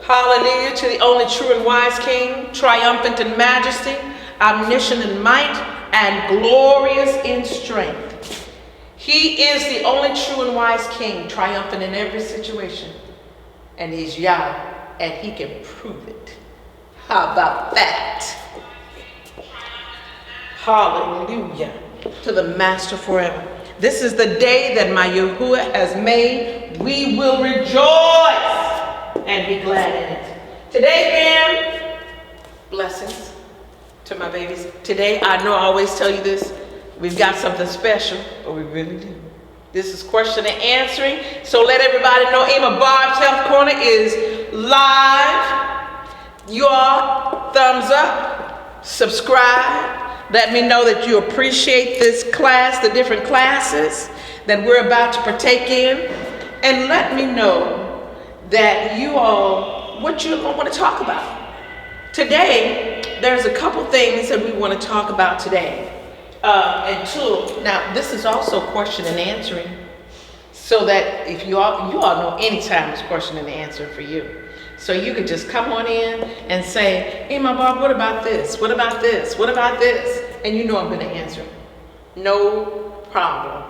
Hallelujah to the only true and wise King, triumphant in majesty, omniscient in might, and glorious in strength. He is the only true and wise King, triumphant in every situation. And he's Yah, and he can prove it. How about that? Hallelujah to the Master forever. This is the day that my Yahuwah has made. We will rejoice and be glad in it. Today, fam, blessings to my babies. Today, I know I always tell you this. We've got something special, but we really do. This is question and answering. So let everybody know Barbs Health Corner is live. You all, thumbs up, subscribe. Let me know that you appreciate this class, the different classes that we're about to partake in. And let me know that you all, what you want to talk about. Today, there's a couple things that we want to talk about today. Now this is also question and answering, so that if you all know anytime it's question and answer for you. So you could just come on in and say, hey, my Barb, what about this? What about this? What about this? And you know I'm going to answer. No problem.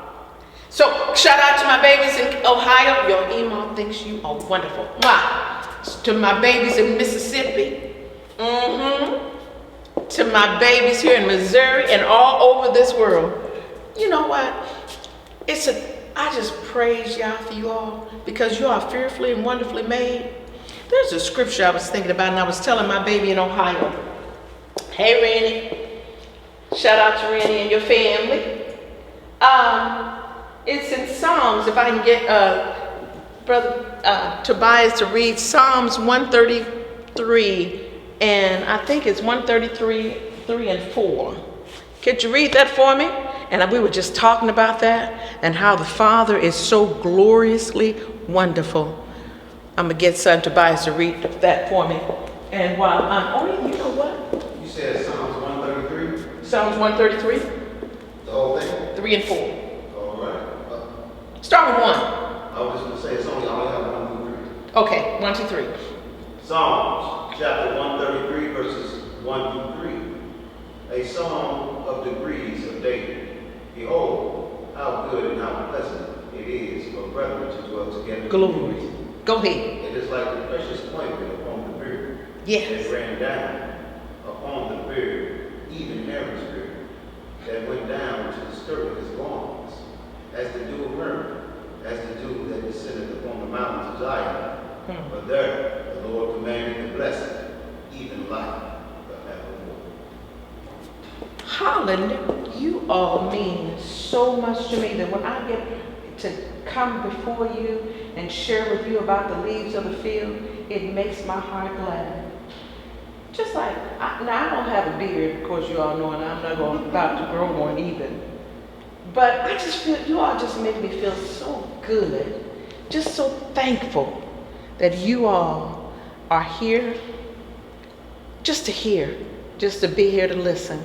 So shout out to my babies in Ohio. Your email thinks you are wonderful. Mwah. To my babies in Mississippi. To my babies here in Missouri and all over this world. You know what? I just praise y'all for you all, because you are fearfully and wonderfully made. There's a scripture I was thinking about, and I was telling my baby in Ohio. Hey, Randy. Shout out to Randy and your family. It's in Psalms. If I can get Brother Tobias to read Psalms 133, and I think it's 133, 3 and 4. Could you read that for me? And we were just talking about that, and how the Father is so gloriously wonderful. I'm going to get son Tobias to read that for me. And while I'm, you know what? You said Psalms 133? Psalms 133? The whole thing? 3 and 4. All right. Start with 1. I was just going to say, it's only have 1 through 3. Okay, 1, 2, 3. Psalms chapter 133, verses 1 through 3. A song of degrees of David. Behold, how good and how pleasant it is for brethren to dwell together. Glory. Go ahead. It is like the precious ointment upon the beard. Yes. That ran down upon the beard, even Aaron's beard, that went down to the skirt of his loins, as the dew of Hermon, as the dew that descended upon the mountains of Zion. But there the Lord commanded the blessing, even life forevermore. Hallelujah. You all mean so much to me that when I get to come before you and share with you about the leaves of the field, it makes my heart glad. Just like, I don't have a beard, of course you all know, and I'm not about to grow one either. But I just feel, you all just make me feel so good, just so thankful that you all are here, just to hear, just to be here to listen.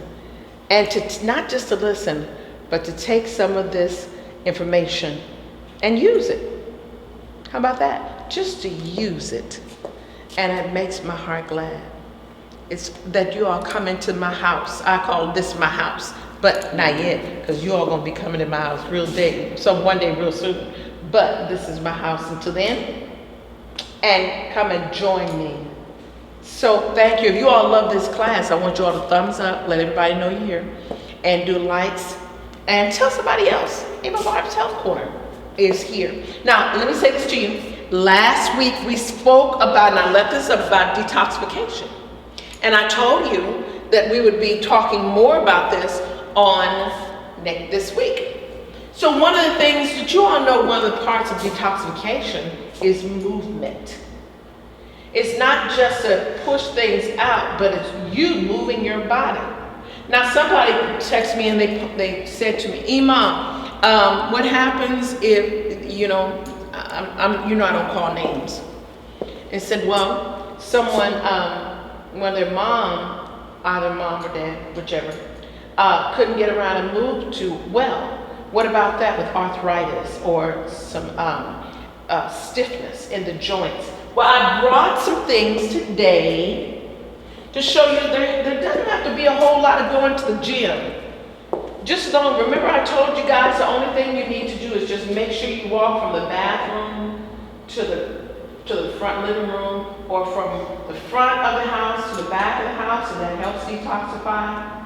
And to not just to listen, but to take some of this information and use it. How about that? Just to use it. And it makes my heart glad. It's that you all come into my house. I call this my house, but not yet, because you all gonna be coming to my house one day real soon. But this is my house until then. And come and join me. So thank you. If you all love this class, I want you all to thumbs up, let everybody know you're here, and do likes, and tell somebody else. Barbs Health Corner is here. Now, let me say this to you. Last week we spoke about, and I left this up, about detoxification. And I told you that we would be talking more about this on this week. So one of the things that you all know, one of the parts of detoxification is movement. It's not just to push things out, but it's you moving your body. Now somebody texted me and they said to me, Imam, what happens if, I don't call names. And said, well, someone, when their mom, either mom or dad, whichever, couldn't get around and move too well. What about that with arthritis or some stiffness in the joints. Well, I brought some things today to show you there doesn't have to be a whole lot of going to the gym. Just don't, remember I told you guys the only thing you need to do is just make sure you walk from the bathroom to the front living room, or from the front of the house to the back of the house, and that helps detoxify.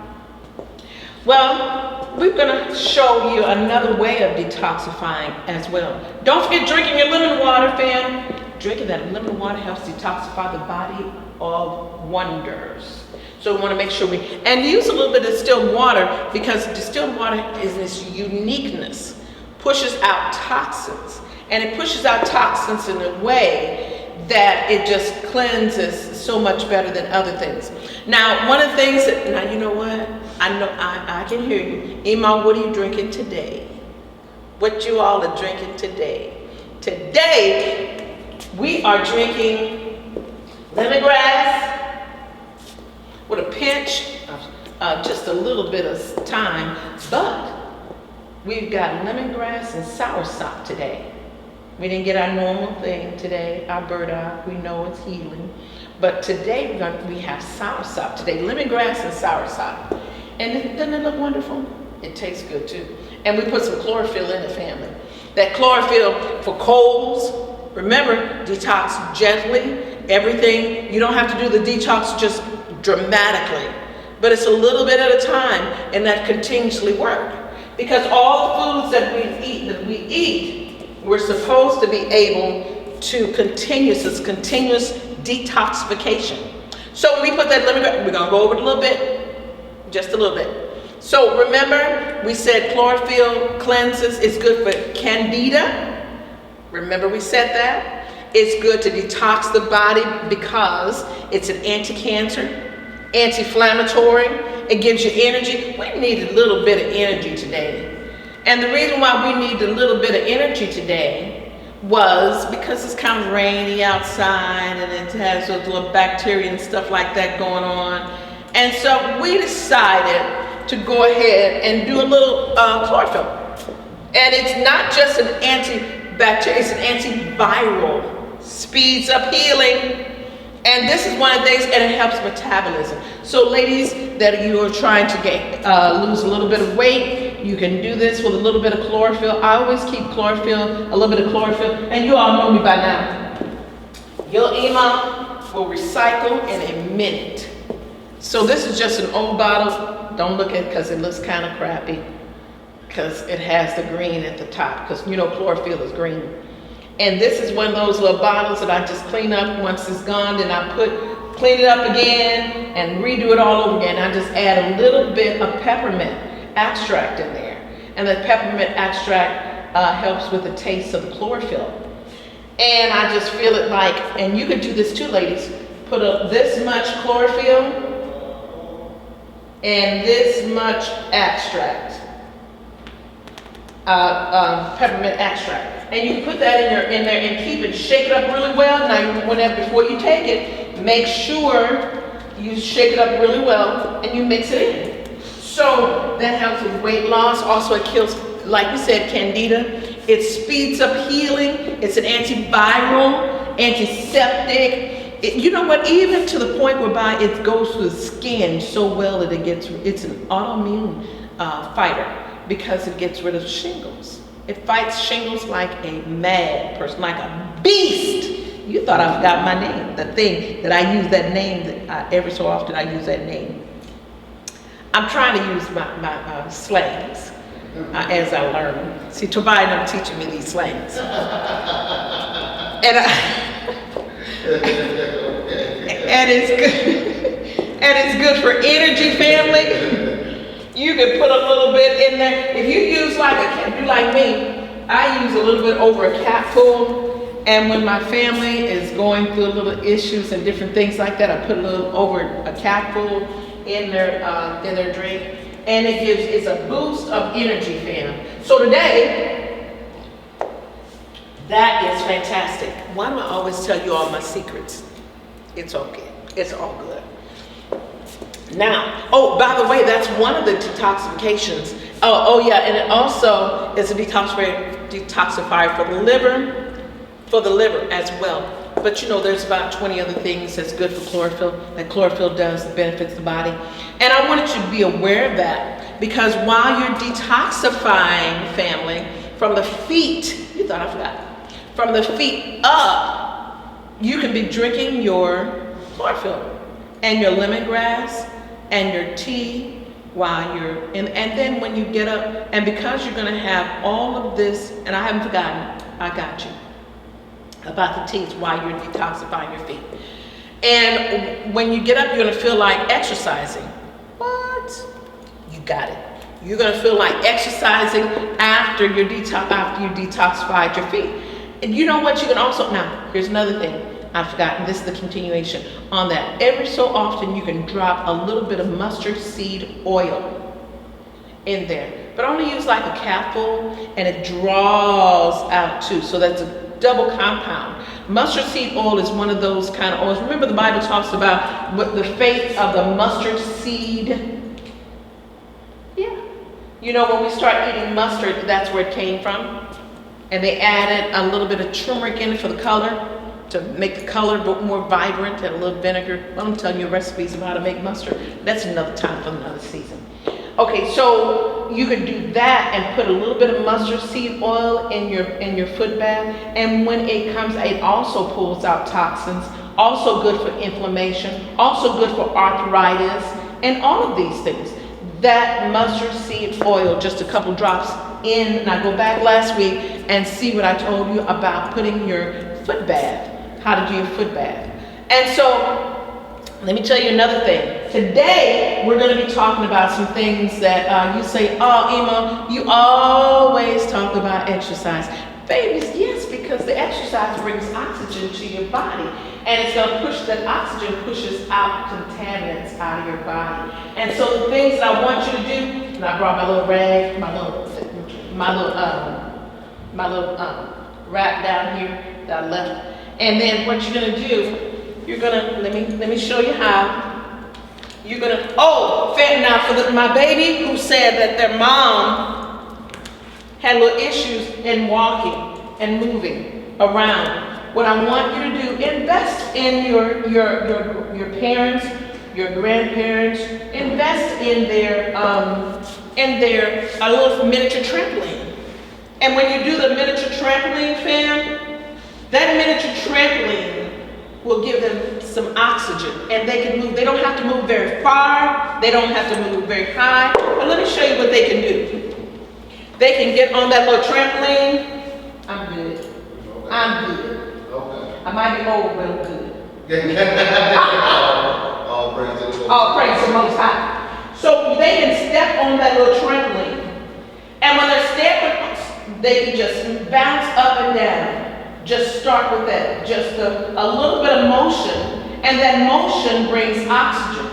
Well, we're going to show you another way of detoxifying as well. Don't forget drinking your lemon water, fam. Drinking that lemon water helps detoxify the body of wonders. So we want to make sure and use a little bit of distilled water, because distilled water is this uniqueness, pushes out toxins. And it pushes out toxins in a way that it just cleanses so much better than other things. Now, one of the things that, now you know what? I can hear you. Ima, what are you drinking today? What you all are drinking today? Today, we are drinking lemongrass with a pinch of just a little bit of thyme, but we've got lemongrass and soursop today. We didn't get our normal thing today, our burdock, we know it's healing. But today we have soursop today, lemongrass and soursop. And doesn't it look wonderful? It tastes good too. And we put some chlorophyll in the family. That chlorophyll for colds, remember, detox gently, everything. You don't have to do the detox just dramatically, but it's a little bit at a time, and that continuously work. Because all the foods that we eat, we're supposed to be able to continuous detoxification. So we put that lemongrass, we're gonna go over it a little bit, just a little bit. So remember, we said chlorophyll cleanses, it's good for candida. Remember we said that? It's good to detox the body because it's an anti-cancer, anti-inflammatory, it gives you energy. We need a little bit of energy today. And the reason why we need a little bit of energy today was because it's kind of rainy outside and it has those little bacteria and stuff like that going on. And so we decided to go ahead and do a little chlorophyll. And it's not just an antibacterial, it's an antiviral. Speeds up healing. And this is one of the things, and it helps metabolism. So ladies that you are trying to lose a little bit of weight, you can do this with a little bit of chlorophyll. I always keep chlorophyll, a little bit of chlorophyll, and you all know me by now. Your Ima will recycle in a minute. So this is just an old bottle. Don't look at it because it looks kind of crappy, because it has the green at the top, because you know chlorophyll is green. And this is one of those little bottles that I just clean up once it's gone, then I clean it up again and redo it all over again. I just add a little bit of peppermint extract in there. And the peppermint extract helps with the taste of the chlorophyll. And I just feel it like, and you could do this too, ladies, put up this much chlorophyll and this much extract, peppermint extract. And you can put that in there and keep it, shake it up really well. Now, before you take it, make sure you shake it up really well and you mix it in. So that helps with weight loss. Also, it kills, like we said, candida. It speeds up healing. It's an antiviral, antiseptic. You know what? Even to the point whereby it goes through the skin so well that it's an autoimmune fighter, because it gets rid of shingles. It fights shingles like a mad person, like a beast. You thought I forgot my name, the thing that I use that name, that every so often I use that name. I'm trying to use my slangs as I learn. See, Tobias and I'm teaching me these slangs. And it's good. And it's good for energy, family. You can put a little bit in there. If you use do like me, I use a little bit over a capful. And when my family is going through little issues and different things like that, I put a little over a capful in their drink. And it's a boost of energy, fam. So today, that is fantastic. Why do I always tell you all my secrets? It's okay. It's all good. Now, oh, by the way, that's one of the detoxifications. Oh yeah, and it also is a detoxifier for the liver, for the liver as well. But you know, there's about 20 other things that's good for chlorophyll, that chlorophyll does, that benefits the body. And I wanted you to be aware of that, because while you're detoxifying, family, from the feet, you thought I forgot, from the feet up, you can be drinking your chlorophyll and your lemongrass and your tea while you're in, and then when you get up, and because you're gonna have all of this, and I haven't forgotten, I got you, about the teas while you're detoxifying your feet. And when you get up, you're gonna feel like exercising. What? You got it. You're gonna feel like exercising after you detoxified your feet. And you know what? You can also, now, here's another thing I've forgotten. This is the continuation on that. Every so often, you can drop a little bit of mustard seed oil in there, but only use like a capful, and it draws out too. So that's a double compound. Mustard seed oil is one of those kind of oils. Remember, the Bible talks about what the faith of the mustard seed. Yeah. You know, when we start eating mustard, that's where it came from. And they added a little bit of turmeric in it for the color, to make the color more vibrant, and a little vinegar. Well, I'm telling you recipes of how to make mustard. That's another time for another season. Okay, so you could do that and put a little bit of mustard seed oil in your foot bath, and when it comes, it also pulls out toxins, also good for inflammation, also good for arthritis, and all of these things. That mustard seed oil, just a couple drops in, and I go back last week and see what I told you about putting your foot bath, how to do your foot bath. And so, let me tell you another thing. Today, we're going to be talking about some things that you say, oh, Emma, you always talk about exercise. Babies, yes, because the exercise brings oxygen to your body. And it's going to push, that oxygen pushes out contaminants out of your body. And so the things that I want you to do, and I brought my little rag, my little wrap down here that I left. And then what you're going to do, you're gonna, let me show you how. You're gonna, now for my baby who said that their mom had little issues in walking and moving around. What I want you to do, invest in your parents, your grandparents, invest in their a little miniature trampoline. And when you do the miniature trampoline, fam, that miniature trampoline will give them some oxygen, and they can move. They don't have to move very far. They don't have to move very high. But let me show you what they can do. They can get on that little trampoline. I'm good. Okay. I'm good. Okay. I might be old, but I'm good. All praise to the Lord. All praise the Most High. So they can step on that little trampoline, and when they're stepping, they can just bounce up and down. Just start with that, just a little bit of motion, and that motion brings oxygen.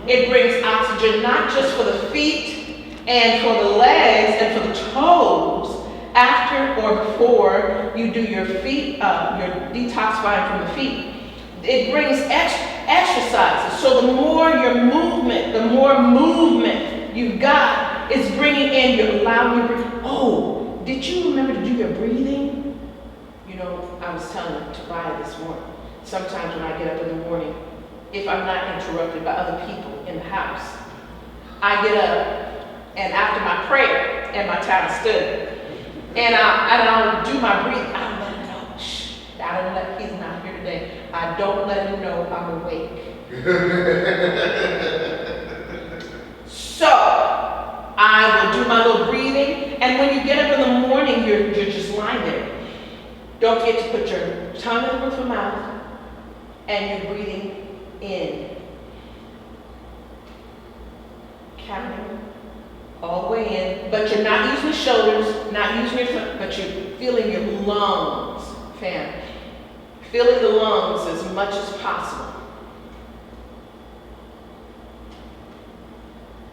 It brings oxygen not just for the feet and for the legs and for the toes after or before you do your feet, your detoxifying from the feet. It brings exercises. So the more your movement, the more movement you've got, it's bringing in, you're allowing your breathing. Oh, did you remember to do your breathing? You know, I was telling Tobiah this morning, sometimes when I get up in the morning, if I'm not interrupted by other people in the house, I get up, and after my prayer and my time of study, and I'll do my breathing. I don't let him know. Shh. I don't let, he's not here today. I don't let him know I'm awake. So, I will do my little breathing, and when you get up in the morning, you're just lying there. Don't forget to put your tongue in the roof of your mouth, and you're breathing in. Counting all the way in, but you're not using the shoulders, not using your foot, but you're feeling your lungs, fam. Feeling the lungs as much as possible.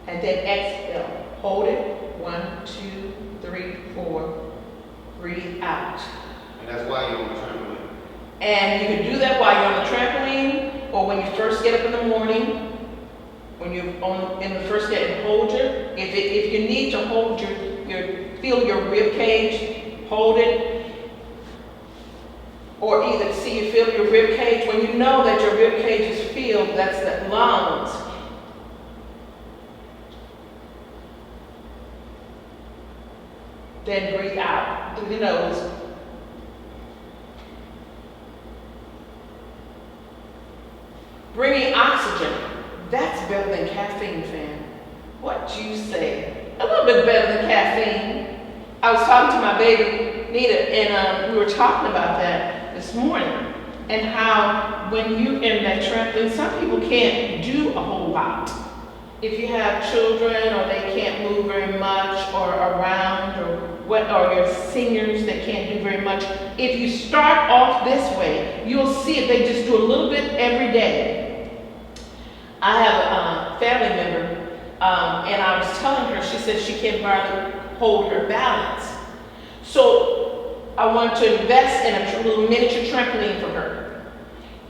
And then exhale. Hold it. 1, 2, 3, 4. Breathe out. And that's why you're on the trampoline. And you can do that while you're on the trampoline, or when you first get up in the morning, when you're in the first day, and hold it. If you need to hold feel your rib cage, hold it. or either see you feel your rib cage. When you know that your rib cage is filled, that's the lungs. Then breathe out through the nose. Bringing oxygen. That's better than caffeine, fam. What you say? A little bit better than caffeine. I was talking to my baby, Nita, and we were talking about that this morning. And how when you're in that trampoline, some people can't do a whole lot. If you have children or they can't move very much or around or your seniors that can't do very much, if you start off this way, you'll see if they just do a little bit every day. I have a family member, and I was telling her, she said she can't hardly hold her balance. So I wanted to invest in a little miniature trampoline for her.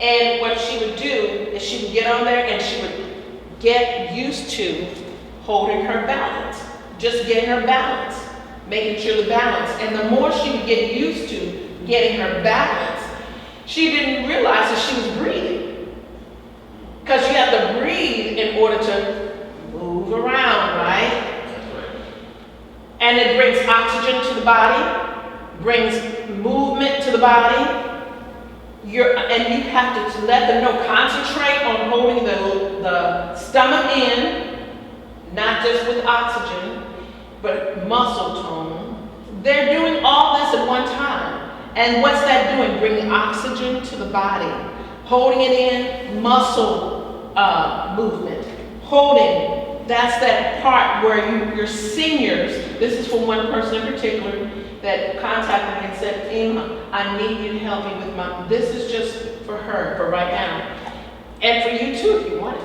And what she would do is she would get on there and she would get used to holding her balance, just getting her balance, making sure the balance. And the more she would get used to getting her balance, she didn't realize that she was breathing. Because you have to breathe in order to move around, right? And it brings oxygen to the body, brings movement to the body. And you have to let them know, concentrate on holding the stomach in, not just with oxygen, but muscle tone. They're doing all this at one time. And what's that doing? Bringing oxygen to the body, holding it in, muscle movement, holding. That's that part where your seniors, this is for one person in particular, that contacted me and said, Emma, I need you to help me with this is just for her, for right now. And for you too, if you want it.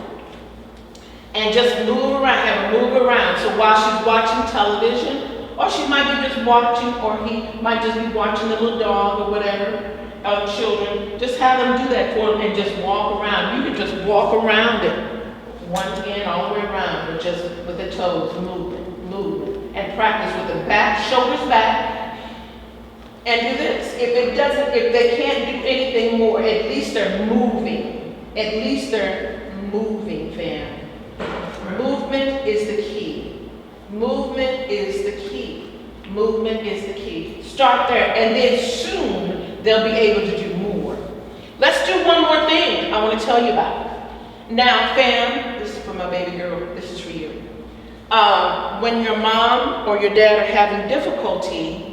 And just move around, have her move around. So while she's watching television, or she might be just watching, or he might just be watching the little dog or whatever, children, just have them do that for them and just walk around. You can just walk around it, once again, all the way around, but just with the toes, movement. And practice with the back, shoulders back. And do this. If they can't do anything more, at least they're moving. At least they're moving, fam. Movement is the key. Movement is the key. Movement is the key. Start there, and then soon they'll be able to do more. Let's do one more thing I want to tell you about. Now, fam, this is for my baby girl. This is for you. When your mom or your dad are having difficulty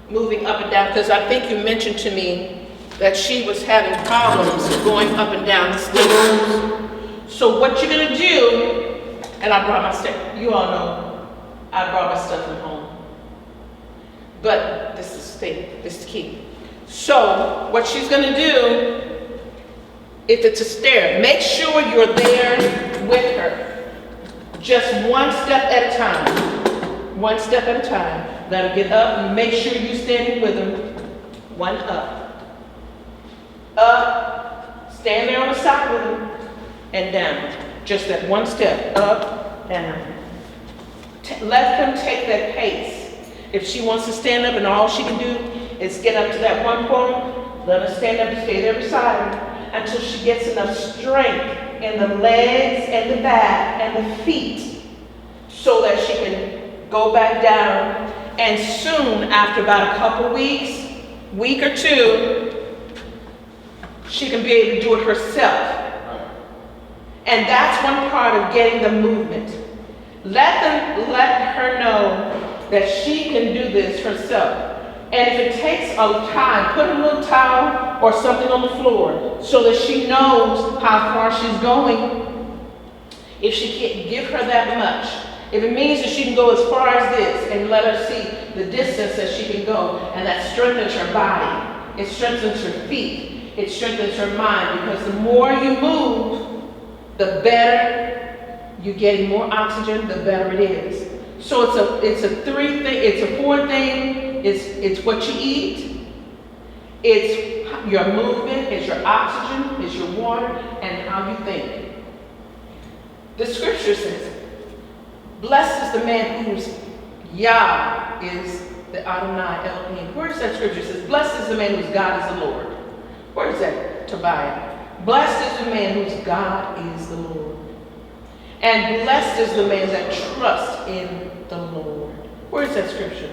moving up and down, because I think you mentioned to me that she was having problems going up and down the stairs. So what you're going to do, and I brought my stuff, you all know, I brought my stuff from home. But this is the thing, this is the key. So what she's going to do, if it's a stair, make sure you're there with her. Just one step at a time. One step at a time. Let her get up and make sure you're standing with them. One up. Up. Stand there on the side with them. And down. Just that one step. Up, down. Let them take that pace. If she wants to stand up and all she can do is get up to that one point, let her stand up and stay there beside her until she gets enough strength in the legs and the back and the feet so that she can go back down. And soon, after about a couple weeks, week or two, she can be able to do it herself. And that's one part of getting the movement. Let her know that she can do this herself. And if it takes a time, put a little towel or something on the floor so that she knows how far she's going. If she can't, give her that much. If it means that she can go as far as this, and let her see the distance that she can go, and that strengthens her body, it strengthens her feet, it strengthens her mind, because the more you move, the better you're getting more oxygen, the better it is. So it's a four thing. It's what you eat, it's your movement, it's your oxygen, it's your water, and how you think. The scripture says, blessed is the man whose Yah is the Adonai Elohim. Where's that scripture? It says, blessed is the man whose God is the Lord. Where is that? Tobiah. Blessed is the man whose God is the Lord. And blessed is the man that trusts in the Lord. Where is that scripture?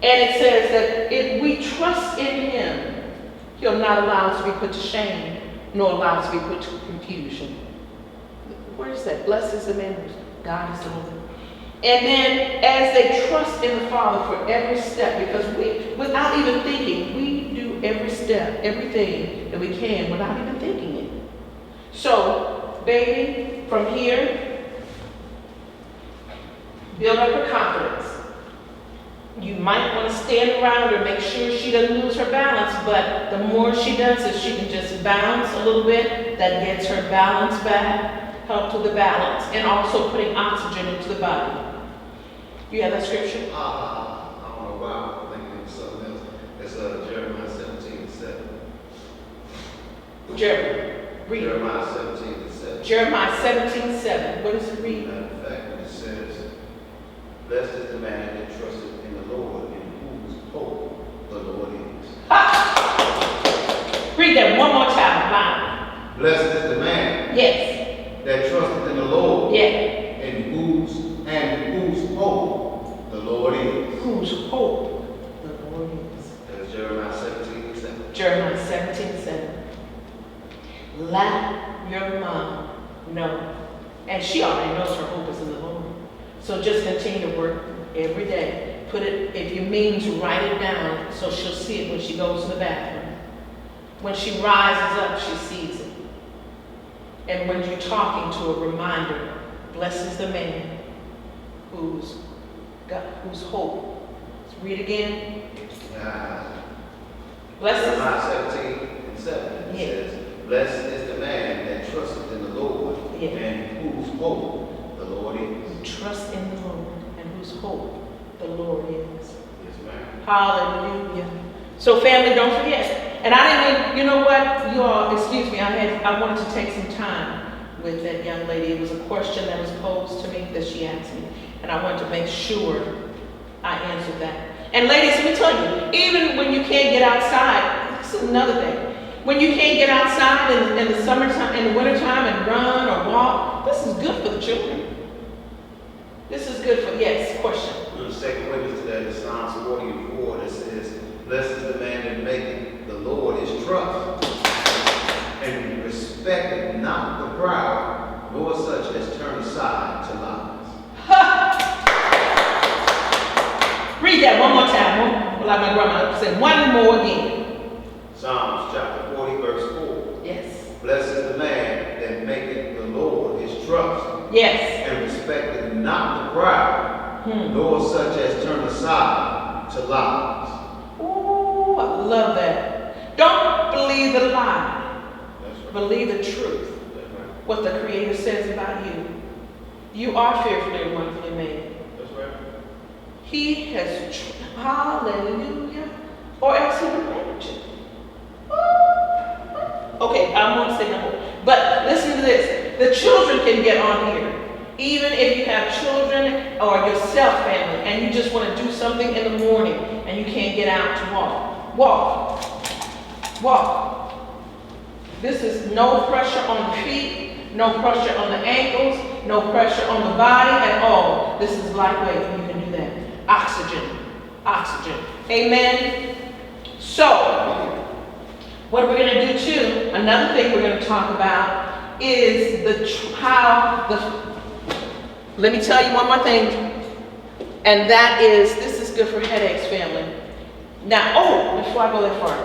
And it says that if we trust in him, he'll not allow us to be put to shame, nor allow us to be put to confusion. Where is that? Blessed is the man whose God is the Lord. And then as they trust in the Father for every step, because we, without even thinking, we do every step, everything that we can without even thinking it. So, baby, from here, build up her confidence. You might want to stand around her, make sure she doesn't lose her balance, but the more she does, if she can just bounce a little bit, that gets her balance back, help with the balance, and also putting oxygen into the body. You have that scripture? I don't know why I'm thinking of something else. It's Jeremiah 17:7. Read. Jeremiah 17:7. Jeremiah 17:7. What does it read? Matter of fact, it says, blessed is the man that trusteth in the Lord, in whose hope the Lord is. Read that one more time, loud. Blessed is the man Yes. that trusteth in the Lord, Yeah. in whose hope the Lord is. Whose hope the Lord is. That's Jeremiah 17:7. Jeremiah 17:7. Let your mom know. And she already knows her hope is in the Lord. So just continue to work every day. Put it, if you mean to write it down so she'll see it when she goes to the bathroom. When she rises up, she sees it. And when you're talking to a reminder, blessed is the man whose hope. Let's read again. Blessed is Jeremiah 17:7. It says, blessed is the man that trusteth in the Lord, and whose hope the Lord is. Trust in the Lord, and whose hope the Lord is. Yes, ma'am. Hallelujah. So family, don't forget. And I didn't, you know what, you all, excuse me, I wanted to take some time with that young lady. It was a question that was posed to me that she asked me. And I wanted to make sure I answered that. And ladies, let me tell you, even when you can't get outside, this is another thing. When you can't get outside in the summertime, in the wintertime and run or walk, this is good for the children. This is good for, yes, question. The second witness to that is Psalms 40:4 that says, blessed is the man that maketh the Lord his trust, and respecteth not the proud, nor such as turn aside to lies. Read that one more time. Like my grandma said, one more again. Psalms chapter 40, verse 4. Yes. Blessed is the man that maketh the Lord his trust, Yes. and respecteth not the proud, nor such as turn aside to lies. Ooh, I love that. Don't believe the lie. That's right. Believe the truth. That's right. What the Creator says about you. You are fearfully and wonderfully made. That's right. He has, hallelujah, or else he would manage it. Okay, I won't say no more. But listen to this. The children can get on here. Even if you have children or yourself, family, and you just want to do something in the morning and you can't get out to walk. Walk. Walk. This is no pressure on the feet, no pressure on the ankles, no pressure on the body at all. This is lightweight. You can do that. Oxygen. Oxygen. Amen. So, what we're going to do too, another thing we're going to talk about is let me tell you one more thing, and that is, this is good for headaches, family. Now, before I go that far,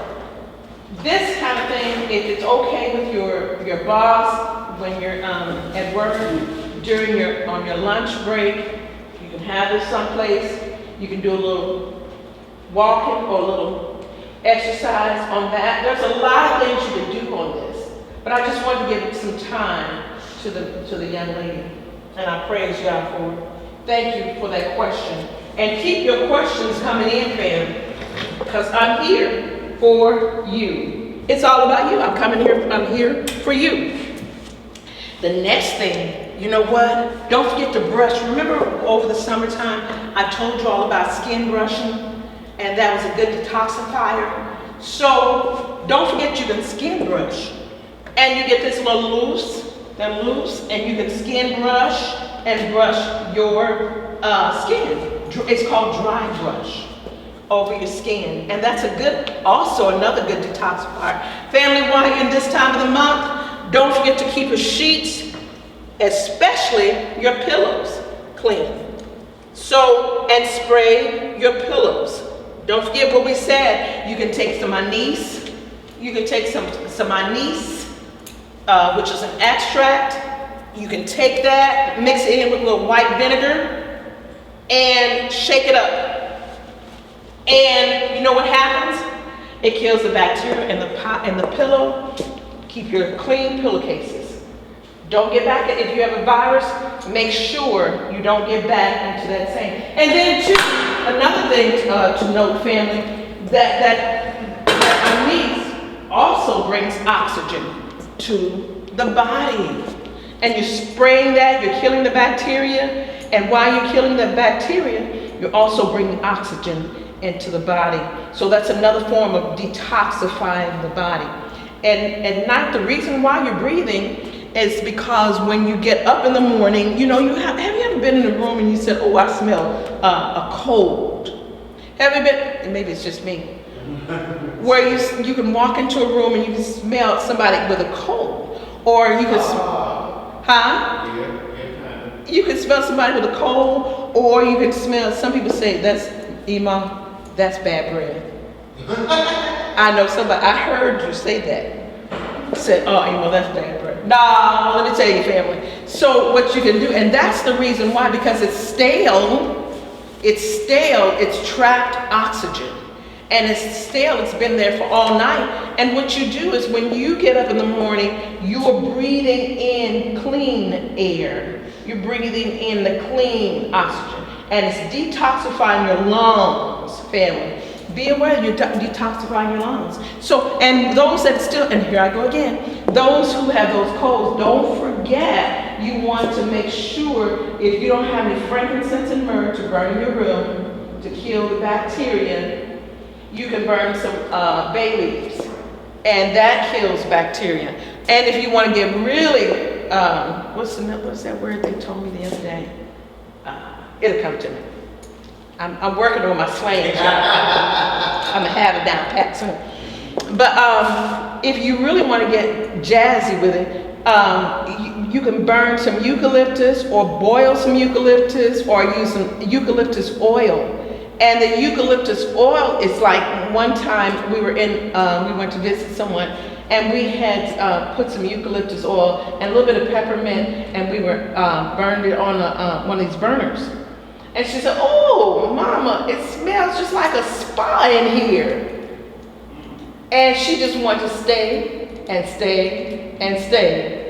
this kind of thing, if it's okay with your boss when you're at work on your lunch break, you can have this someplace. You can do a little walking or a little exercise on that. There's a lot of things you can do on this, but I just wanted to give some time to the young lady, and I praise God for it. Thank you for that question, and keep your questions coming in, fam, because I'm here for you. It's all about you. I'm here for you. The next thing, you know what? Don't forget to brush. Remember over the summertime, I told you all about skin brushing, and that was a good detoxifier. So don't forget you can skin brush. And you get this little loose, and you can skin brush and brush your skin. It's called dry brush over your skin. And that's also another good detoxifier. Family, while you're in this time of the month, don't forget to keep your sheets, especially your pillows, clean. So, and spray your pillows. Don't forget what we said. You can take some anise. You can take some anise, which is an extract. You can take that, mix it in with a little white vinegar, and shake it up. And you know what happens? It kills the bacteria in the pillow. Keep your clean pillowcases. Don't get back, if you have a virus, make sure you don't get back into that same. And then too, another thing to note, family, that anise also brings oxygen to the body. And you're spraying that, you're killing the bacteria, and while you're killing the bacteria, you're also bringing oxygen into the body. So that's another form of detoxifying the body. And not the reason why you're breathing is because when you get up in the morning, have you ever been in a room and you said, oh, I smell a cold? Have you been, maybe it's just me, where you can walk into a room and you can smell somebody with a cold, or you can, you can smell somebody with a cold, or you can smell, some people say, that's bad breath. I know somebody, I heard you say that. Said, oh, that's bad breath. No, let me tell you, family. So what you can do, and that's the reason why, because it's stale, it's trapped oxygen. And it's stale, it's been there for all night. And what you do is when you get up in the morning, you're breathing in clean air. You're breathing in the clean oxygen. And it's detoxifying your lungs, family. Be aware you're detoxifying your lungs. So, and those that still, and here I go again, those who have those colds, don't forget, you want to make sure, if you don't have any frankincense and myrrh to burn in your room to kill the bacteria, you can burn some bay leaves, and that kills bacteria. And if you want to get really, what's that word they told me the other day? It'll come to me. I'm working on my slang. I'm gonna have it down pat soon. But if you really want to get jazzy with it, you can burn some eucalyptus, or boil some eucalyptus, or use some eucalyptus oil. And the eucalyptus oil is like, one time we went to visit someone, and we had put some eucalyptus oil and a little bit of peppermint, and we were burned it on one of these burners. And she said, oh, Mama, it smells just like a spa in here. And she just wanted to stay and stay and stay.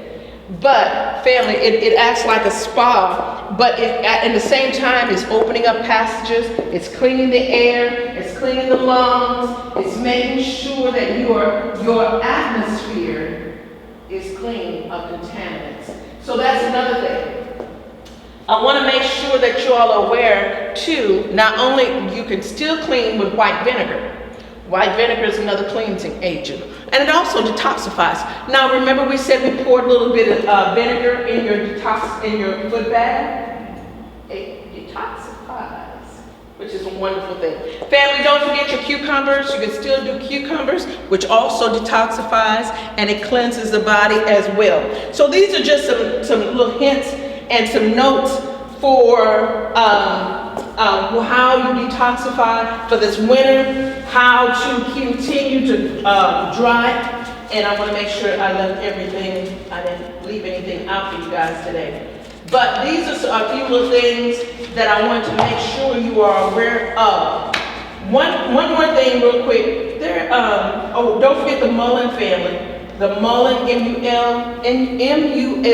But family, it acts like a spa, but at the same time, it's opening up passages, it's cleaning the air, it's cleaning the lungs, it's making sure that your atmosphere is clean of contaminants. So that's another thing. I want to make sure that you all are aware too, not only you can still clean with white vinegar. White vinegar is another cleansing agent. And it also detoxifies. Now remember we said we poured a little bit of vinegar in your foot bath? It detoxifies, which is a wonderful thing. Family, don't forget your cucumbers. You can still do cucumbers, which also detoxifies, and it cleanses the body as well. So these are just some little hints and some notes for how you detoxify for this winter, how to continue to dry. And I want to make sure I left everything, I didn't leave anything out for you guys today. But these are a few little things that I want to make sure you are aware of. One more thing real quick. Don't forget the mullein family. The mullein, M-U-L-L-E-I-N.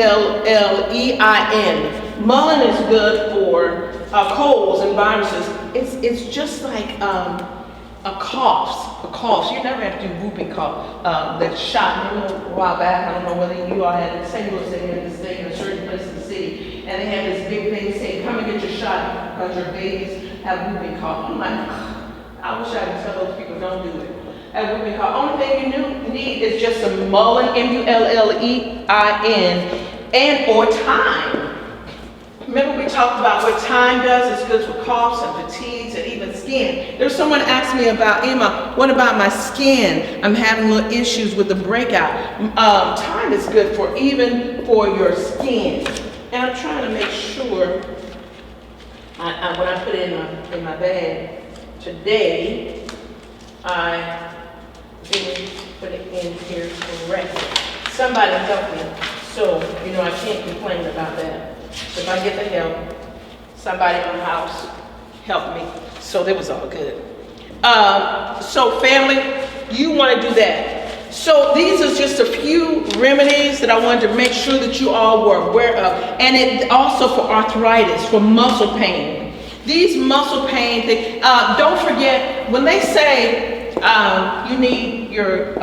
Mullein is good for colds and viruses. It's just like a cough. You never have to do whooping cough. That shot, a while back, I don't know whether you all had it. St. Louis, they had this thing in a certain place in the city, and they had this big thing saying, come and get your shot because your babies have whooping cough. I'm like, I wish I could tell those people don't do it. as we've been called. Only thing you need is just some mullein, mullein, and or thyme. Remember we talked about what thyme does? It's good for coughs and fatigues and even skin. There's someone asked me about, Emma, what about my skin? I'm having little issues with the breakout. Thyme is good for even for your skin. And I'm trying to make sure, when I put it in my bag today, I didn't put it in here correctly. Somebody help me. So, I can't complain about that. If I get the help, somebody in the house helped me. So that was all good. So family, you want to do that. So these are just a few remedies that I wanted to make sure that you all were aware of. And it also for arthritis, for muscle pain. These muscle pain things, don't forget, when they say you need your,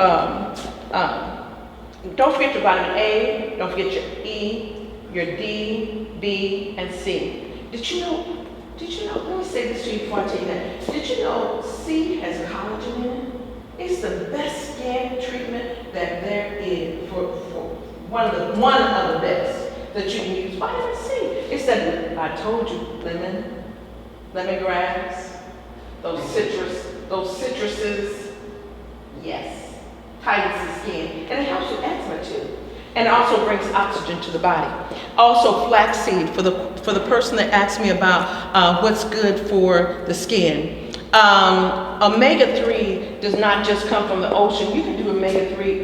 don't forget your vitamin A, don't forget your E, your D, B, and C. Did you know, let me say this to you before I tell you that. Did you know C has collagen in it? It's the best skin treatment that there is for one of the best that you can use. Vitamin C. It's that, I told you, lemongrass, those citruses, yes, tightens the skin. And it helps with eczema too. And also brings oxygen to the body. Also flaxseed, for the person that asked me about what's good for the skin. Omega-3 does not just come from the ocean. You can do omega-3,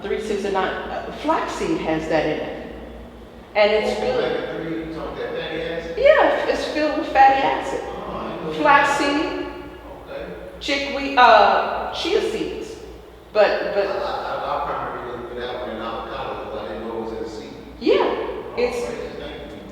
3, 6, and 9. Flaxseed has that in it. And it's good. Omega-3, you talk that fatty acid? Yeah, it's filled with fatty acid. Flaxseed, chickweed, chia seeds. But I'll probably look for that one in avocado, but I didn't know it was in the seed. Yeah,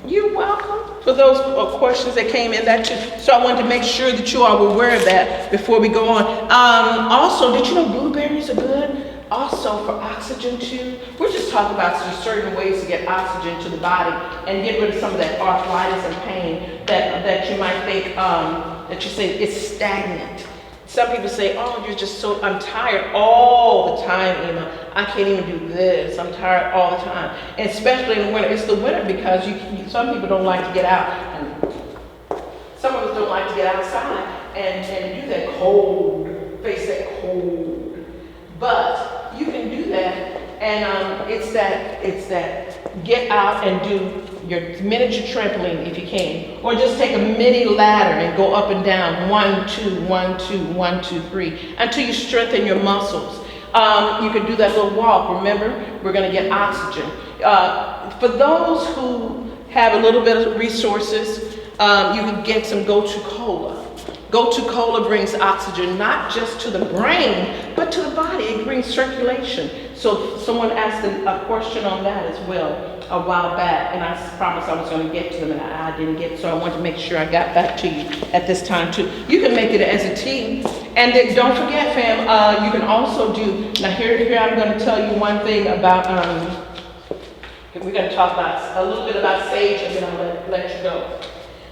you're welcome for those questions that came in that too. So I wanted to make sure that you all were aware of that before we go on. Also, did you know blueberries are good? Also for oxygen too. We're just talking about some certain ways to get oxygen to the body and get rid of some of that arthritis and pain that you might think, that you say it's stagnant. Some people say, oh, I'm tired all the time, Emma. I can't even do this. I'm tired all the time. And especially in the winter. It's the winter because some people don't like to get out. And some of us don't like to get outside and do that cold, face that cold. But you can do that. And it's that get out and do your miniature trampoline if you can, or just take a mini ladder and go up and down 1, 2, 1, 2, 1, 2, 3 until you strengthen your muscles. You can do that little walk. Remember, we're going to get oxygen. For those who have a little bit of resources, you can get some Gotu Cola. Gotu Cola brings oxygen not just to the brain, but to the body. It brings circulation. So someone asked a question on that as well a while back, and I promised I was going to get to them, and I didn't get, so I wanted to make sure I got back to you at this time too. You can make it as a tea. And then don't forget, fam, you can also do, now here I'm going to tell you one thing about, we're going to talk about a little bit about sage, and then I'll let you go.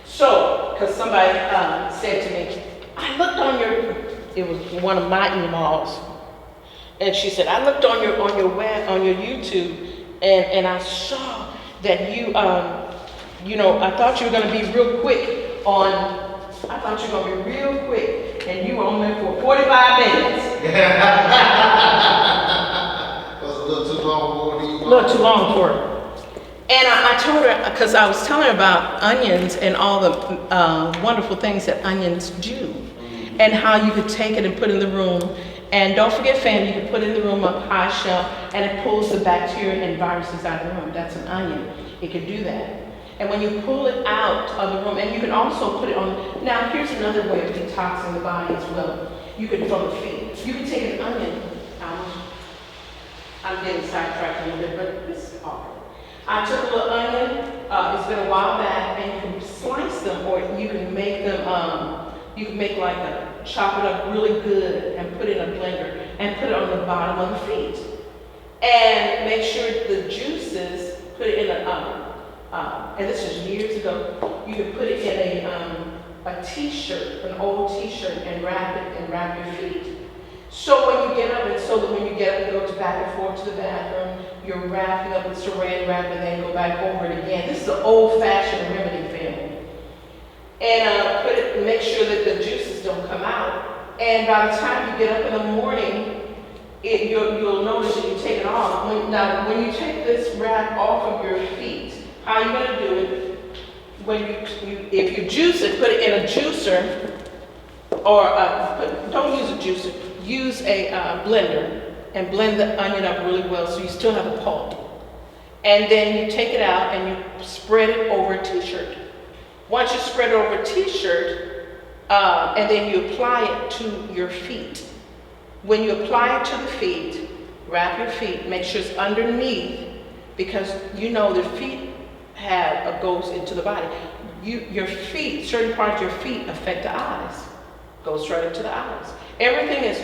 So, because somebody said to me, I looked on it was one of my emails, and she said, I looked on your web, on your YouTube, and I saw that you, I thought you were going to be real quick and you were on there for 45 minutes. Was a little too long for you. A little too long for her. And I told her, because I was telling her about onions and all the wonderful things that onions do, and how you could take it and put in the room. And don't forget, fam, you can put it in the room up high shelf, and it pulls the bacteria and viruses out of the room. That's an onion. It can do that. And when you pull it out of the room, and you can also put it on, now here's another way of detoxing the body as well. You can, from the feet, you can take an onion. I'm getting sidetracked a little bit, but this is awkward. I took a little onion, it's been a while back, and you can slice them, or you can make them, you can make chop it up really good and put it in a blender and put it on the bottom of the feet. And make sure the juices, put it in and this was years ago, you can put it in a t-shirt, an old t-shirt, and wrap your feet. So when you get up, and so that when you get up and go to back and forth to the bathroom, you're wrapping up with saran wrap and then go back over it again. This is an old-fashioned remedy, family. And make sure that the juices don't come out. And by the time you get up in the morning, you'll notice that you take it off. Now, when you take this wrap off of your feet, how are you going to do it? When if you juice it, put it in a juicer, or don't use a juicer. Use a blender and blend the onion up really well so you still have a pulp. And then you take it out and you spread it over a t-shirt. Once you spread it over a t-shirt, and then you apply it to your feet. When you apply it to the feet, wrap your feet, make sure it's underneath, because you know the feet goes into the body. Your feet, certain parts of your feet affect the eyes. Goes right into the eyes. Everything is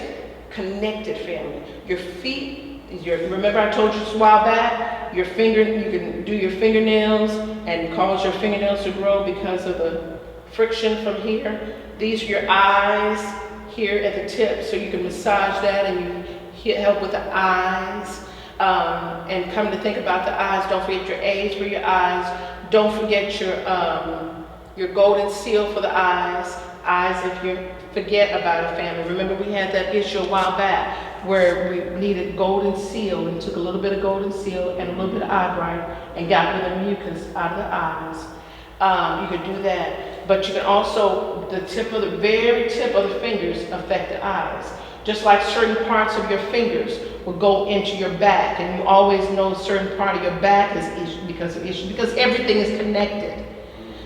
connected, family. Your feet, remember I told you this a while back, you can do your fingernails and cause your fingernails to grow because of the friction from here. These are your eyes here at the tip, so you can massage that and you help with the eyes. And come to think about the eyes, don't forget your A's for your eyes. Don't forget your golden seal for the eyes. Eyes, if you forget about a family. Remember we had that issue a while back where we needed golden seal and took a little bit of golden seal and a little bit of eye bright and got rid of the mucus out of the eyes. You could do that. But you can also, the very tip of the fingers affect the eyes. Just like certain parts of your fingers will go into your back, and you always know a certain part of your back is because of issues, because everything is connected.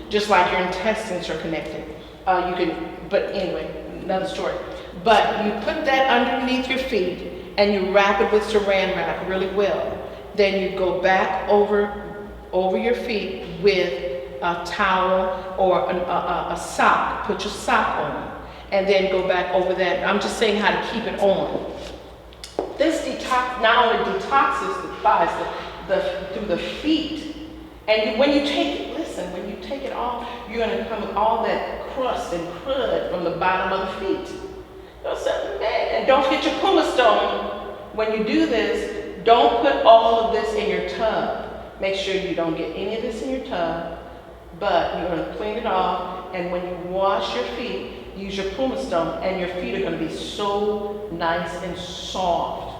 Just like your intestines are connected. But anyway, another story. But you put that underneath your feet and you wrap it with saran wrap really well. Then you go back over your feet with a towel or a sock. Put your sock on, and then go back over that. I'm just saying how to keep it on. This detox not only detoxifies through the feet, and when you take it, listen, when you take it off, you're going to come with all that crust and crud from the bottom of the feet. And don't forget your pumice stone. When you do this, don't put all of this in your tub. Make sure you don't get any of this in your tub, but you're going to clean it off. And when you wash your feet, use your pumice stone, and your feet are going to be so nice and soft.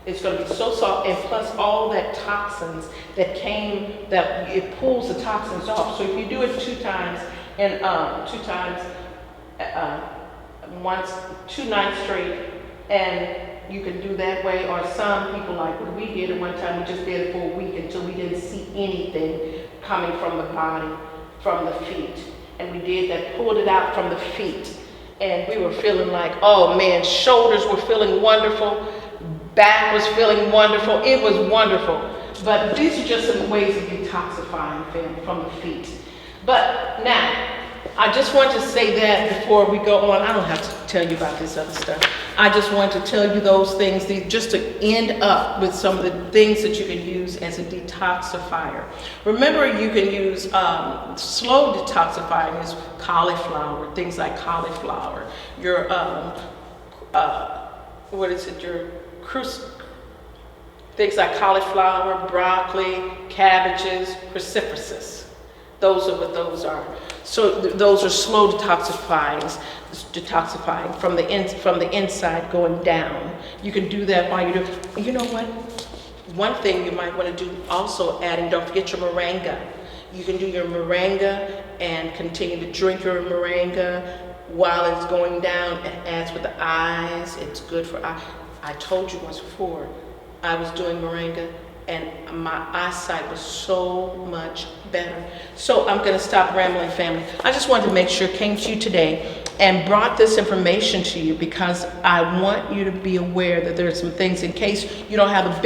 It's going to be so soft, and plus all that toxins that it pulls the toxins off. So if you do it two nights straight, and you can do that way, or some people like what we did at one time, we just did it for a week until we didn't see anything coming from the body, from the feet. And we did that, pulled it out from the feet. And we were feeling like, oh man, shoulders were feeling wonderful, back was feeling wonderful, it was wonderful. But these are just some ways of detoxifying from the feet. But now, I just want to say that before we go on. I don't have to tell you about this other stuff. I just want to tell you those things just to end up with some of the things that you can use as a detoxifier. Remember, you can use slow detoxifying is cauliflower, things like cauliflower, your things like cauliflower, broccoli, cabbages, crucifixes. Those are what those are. So those are slow detoxifying from the inside going down. You can do that while you're doing. You know what? One thing you might want to do also adding, don't forget your moringa. You can do your moringa and continue to drink your moringa while it's going down. It adds with the eyes. It's good for eyes. I told you once before, I was doing moringa and my eyesight was so much better. So I'm gonna stop rambling, family. I just wanted to make sure I came to you today and brought this information to you because I want you to be aware that there are some things in case you don't have the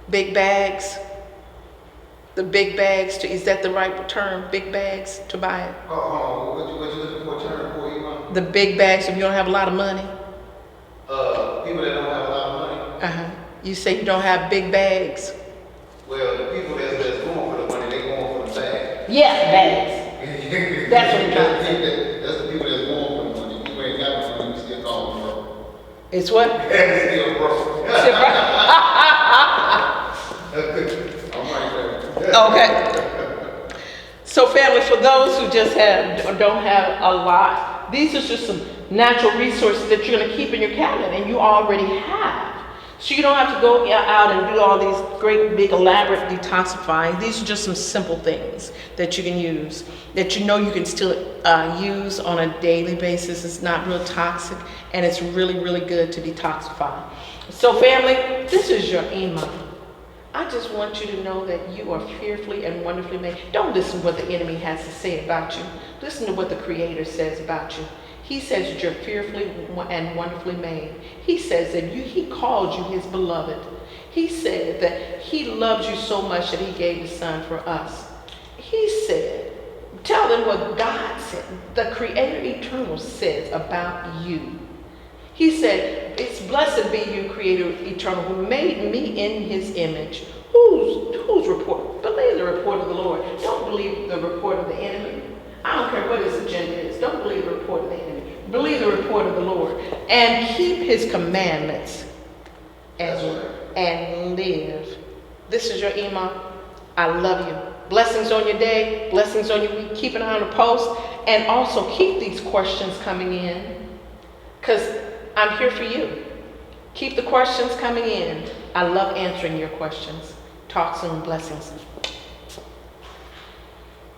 big bags. The big bags is that the right term? Big bags to buy it? What you looking for a term for, Iman? The big bags if you don't have a lot of money? People that don't have a lot of money. You say you don't have big bags. Well, the people that's going for the money, they going for the bag. Yeah, bags. That's what I'm trying to say. That's the people that's going for the money. People ain't got the money, you still It's what? It's still broke. It's I'm right there. okay. So family, for those who just don't have a lot, these are just some natural resources that you're going to keep in your cabinet and you already have. So you don't have to go out and do all these great big elaborate detoxifying. These are just some simple things that you can use, that you know you can still use on a daily basis. It's not real toxic and it's really, really good to detoxify. So family, this is your Ima. I just want you to know that you are fearfully and wonderfully made. Don't listen to what the enemy has to say about you. Listen to what the Creator says about you. He says that you're fearfully and wonderfully made. He says that he called you his beloved. He said that he loves you so much that he gave his son for us. He said, tell them what God said, the Creator Eternal says about you. He said, it's blessed be you, Creator Eternal, who made me in his image. Whose report? Believe the report of the Lord. Don't believe the report of the enemy. I don't care what his agenda is. Don't believe the report of the enemy. Believe the report of the Lord. And keep his commandments. And live. This is your Ima. I love you. Blessings on your day. Blessings on your week. Keep an eye on the post. And also keep these questions coming in. Because I'm here for you. Keep the questions coming in. I love answering your questions. Talk soon. Blessings.